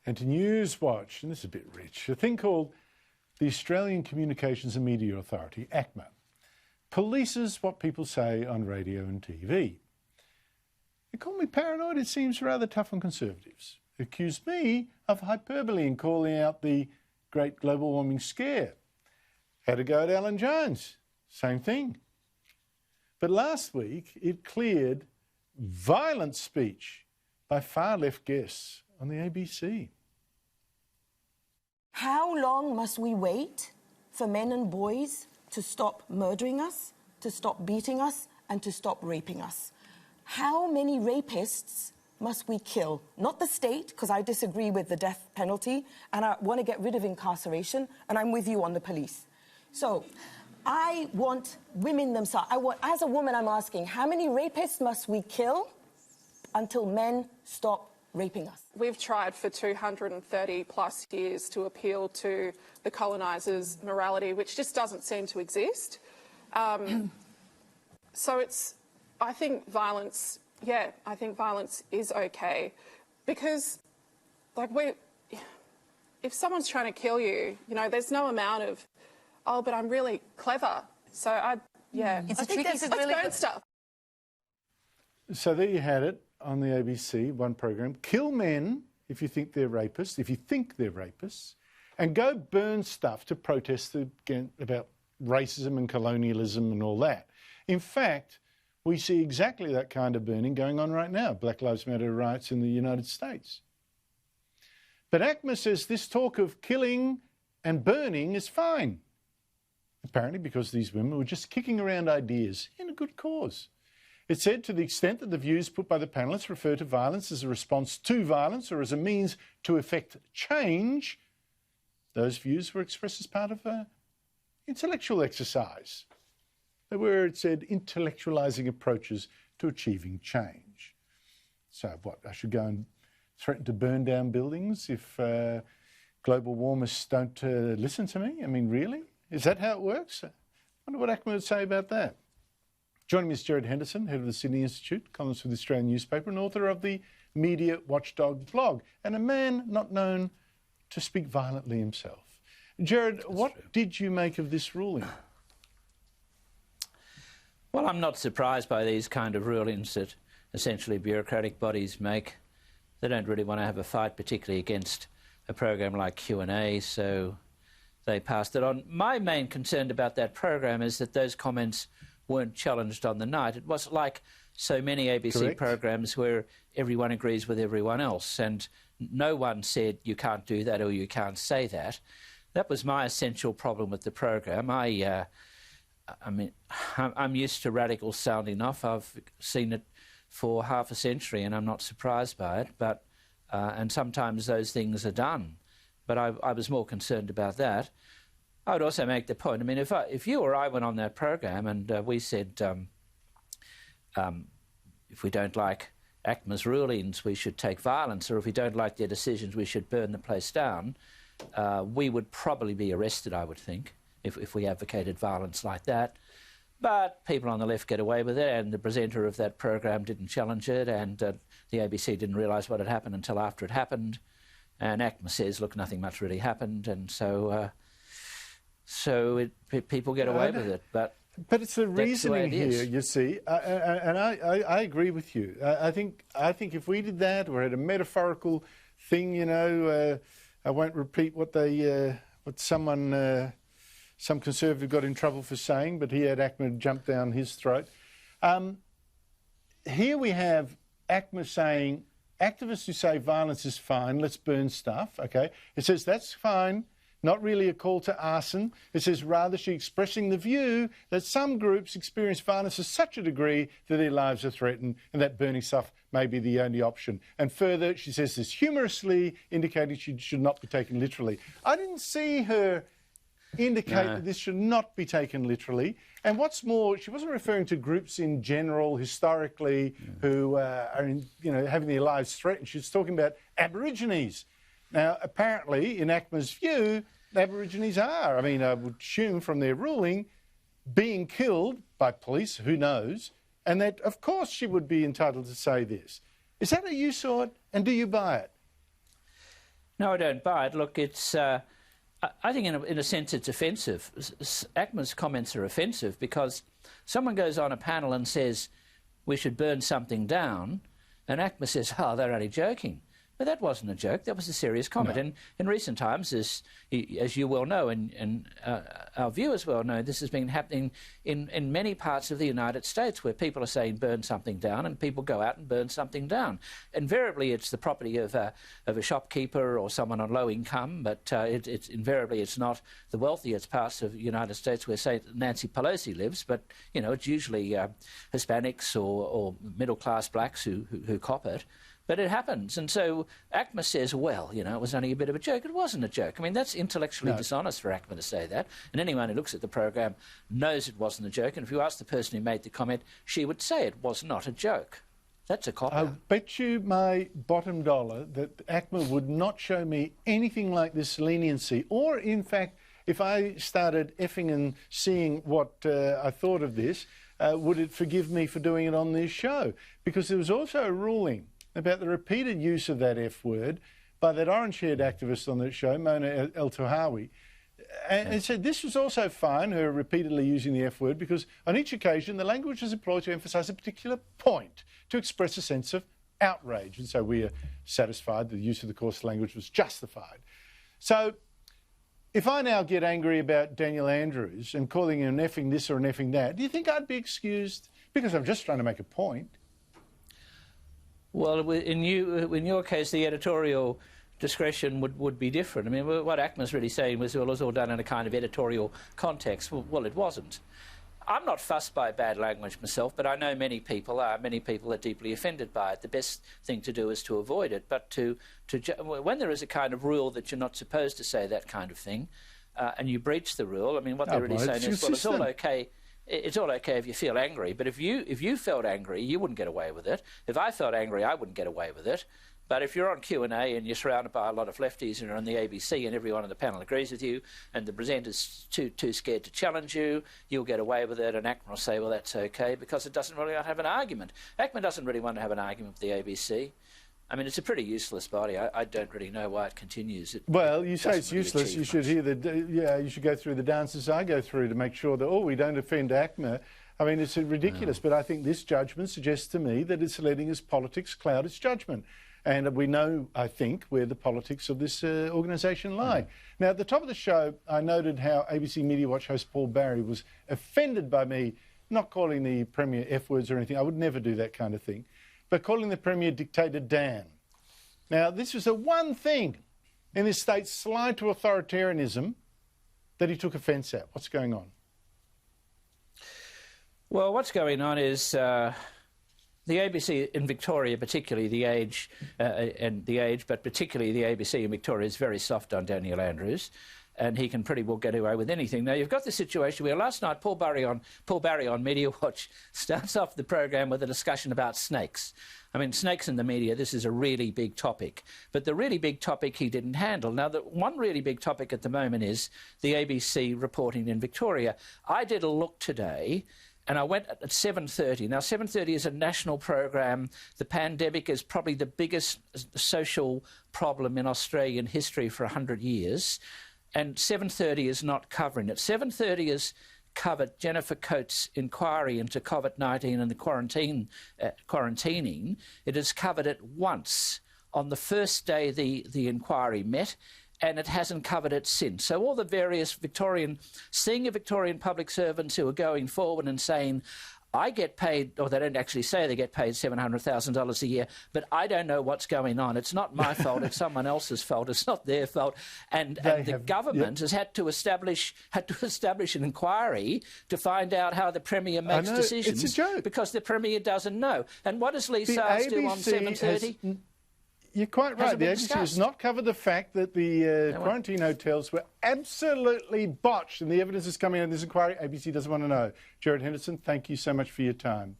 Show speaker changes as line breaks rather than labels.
And to Newswatch, and this is a bit rich, a thing called the Australian Communications and Media Authority, ACMA, polices what people say on radio and TV. They call me paranoid. It seems rather tough on Conservatives. They accuse me of hyperbole in calling out the great global warming scare. Had a go at Alan Jones. Same thing. But last week, it cleared violent speech by far-left guests on the ABC.
How long must we wait for men and boys to stop murdering us, to stop beating us, and to stop raping us? How many rapists must we kill? Not the state, because I disagree with the death penalty, and I want to get rid of incarceration, and I'm with you on the police. So I want women themselves. As a woman, I'm asking, how many rapists must we kill until men stop raping us?
We've tried for 230 plus years to appeal to the colonisers' morality, which just doesn't seem to exist. So I think violence, I think violence is okay, because, like, if someone's trying to kill you, you know, there's no amount of, oh, but I'm really clever. So
it's a tricky
burn stuff.
So there you had it on the ABC, one program. Kill men if you think they're rapists, and go burn stuff to protest about racism and colonialism and all that. In fact, we see exactly that kind of burning going on right now, Black Lives Matter riots in the United States. But ACMA says this talk of killing and burning is fine, apparently because these women were just kicking around ideas in a good cause. It said, to the extent that the views put by the panellists refer to violence as a response to violence or as a means to effect change, those views were expressed as part of an intellectual exercise. They were, it said, intellectualising approaches to achieving change. So what, I should go and threaten to burn down buildings if global warmers don't listen to me? I mean, really? Is that how it works? I wonder what ACMA would say about that. Joining me is Gerard Henderson, head of the Sydney Institute, columnist for the Australian newspaper and author of the Media Watchdog blog, and a man not known to speak violently himself. Gerard, what did you make of this ruling?
Well, I'm not surprised by these kind of rulings that essentially bureaucratic bodies make. They don't really want to have a fight, particularly against a program like Q&A, so they passed it on. My main concern about that program is that those comments weren't challenged on the night. It wasn't like so many ABC programs where everyone agrees with everyone else and no one said you can't do that or you can't say that. That was my essential problem with the program. I mean, I'm used to radicals sounding off. I've seen it for half a century and I'm not surprised by it, but and sometimes those things are done. But I was more concerned about that. I would also make the point, I mean, if you or I went on that program and we said if we don't like ACMA's rulings, we should take violence, or if we don't like their decisions, we should burn the place down, we would probably be arrested, I would think, if we advocated violence like that. But people on the left get away with it, and the presenter of that program didn't challenge it, and the ABC didn't realise what had happened until after it happened. And ACMA says, look, nothing much really happened, and so people get away with it. But
it's the reasoning here, you see, and I agree with you. I think if we did that, or had a metaphorical thing, you know, I won't repeat what some Conservative got in trouble for saying, but he had ACMA jump down his throat. Here we have ACMA saying, activists who say violence is fine, let's burn stuff, okay? It says that's fine, not really a call to arson. It says rather she's expressing the view that some groups experience violence to such a degree that their lives are threatened and that burning stuff may be the only option. And further, she says this humorously, indicating she should not be taken literally. I didn't see her indicate that this should not be taken literally. And what's more, she wasn't referring to groups in general, historically, who are in, you know, having their lives threatened. She's talking about Aborigines. Now, apparently, in ACMA's view, Aborigines are, I mean, I would assume from their ruling, being killed by police, who knows, and that, of course, she would be entitled to say this. Is that how you saw it, and do you buy it?
No, I don't buy it. Look, it's... I think in a sense it's offensive. ACMA's comments are offensive because someone goes on a panel and says we should burn something down, and ACMA says, oh, they're only joking. But that wasn't a joke, that was a serious comment. No. And in recent times, as you well know, and our viewers well know, this has been happening in many parts of the United States where people are saying burn something down and people go out and burn something down. Invariably, it's the property of a shopkeeper or someone on low income, but it's invariably it's not the wealthiest parts of the United States where, say, Nancy Pelosi lives, but, you know, it's usually Hispanics or middle-class blacks who cop it. But it happens. And so ACMA says, well, you know, it was only a bit of a joke. It wasn't a joke. I mean, that's intellectually dishonest for ACMA to say that. And anyone who looks at the program knows it wasn't a joke. And if you ask the person who made the comment, she would say it was not a joke. That's a cop-out.
I bet you my bottom dollar that ACMA would not show me anything like this leniency. Or, in fact, if I started effing and seeing what I thought of this, would it forgive me for doing it on this show? Because there was also a ruling about the repeated use of that F word by that orange-haired activist on the show, Mona El-Tahawi. And it said this was also fine, her repeatedly using the F word, because on each occasion the language was employed to emphasise a particular point, to express a sense of outrage. And so we are satisfied the use of the coarse language was justified. So if I now get angry about Daniel Andrews and calling him an effing this or an effing that, do you think I'd be excused? Because I'm just trying to make a point.
Well, in your case, the editorial discretion would be different. I mean, what ACMA's really saying was, well, it was all done in a kind of editorial context. Well, it wasn't. I'm not fussed by bad language myself, but I know many people are. Many people are deeply offended by it. The best thing to do is to avoid it. But when there is a kind of rule that you're not supposed to say that kind of thing, and you breach the rule, I mean, what they're really saying is, well, it's all okay. It's all okay if you feel angry, but if you felt angry, you wouldn't get away with it. If I felt angry, I wouldn't get away with it. But if you're on Q&A and you're surrounded by a lot of lefties and you're on the ABC and everyone on the panel agrees with you and the presenter's too scared to challenge you, you'll get away with it, and ACMA will say, well, that's okay, because it doesn't really have an argument. ACMA doesn't really want to have an argument with the ABC. I mean, it's a pretty useless body. I don't really know why it continues.
Well, you say it's useless. You should hear you should go through the dances I go through to make sure that, we don't offend ACMA. I mean, it's ridiculous. But I think this judgment suggests to me that it's letting its politics cloud its judgment. And we know, I think, where the politics of this organisation lie. Now, at the top of the show, I noted how ABC Media Watch host Paul Barry was offended by me not calling the Premier F words or anything. I would never do that kind of thing. But calling the Premier Dictator Dan. Now, this was the one thing in this state's slide to authoritarianism that he took offence at. What's going on?
Well, what's going on is the ABC in Victoria, particularly The Age, but particularly the ABC in Victoria is very soft on Daniel Andrews, and he can pretty well get away with anything. Now, you've got the situation where last night Paul Barry on Media Watch starts off the program with a discussion about snakes. I mean, snakes in the media, this is a really big topic. But the really big topic he didn't handle. Now, the one really big topic at the moment is the ABC reporting in Victoria. I did a look today, and I went at 7:30. Now, 7:30 is a national program. The pandemic is probably the biggest social problem in Australian history for 100 years. And 7:30 is not covering it. 7:30 is covered Jennifer Coates' inquiry into COVID-19 and the quarantining. It has covered it once on the first day the inquiry met, and it hasn't covered it since. So all the various senior Victorian public servants who are going forward and saying, I get paid, or they don't actually say they get paid $700,000 a year, but I don't know what's going on. It's not my fault. It's someone else's fault. It's not their fault. And the government has had to establish an inquiry to find out how the Premier makes decisions.
It's a joke.
Because the Premier doesn't know. And what does Lee Sars do on 7:30?
You're quite right. The agency has not covered the fact that the quarantine hotels were absolutely botched, and the evidence is coming out of this inquiry. ABC doesn't want to know. Gerard, Henderson, thank you so much for your time.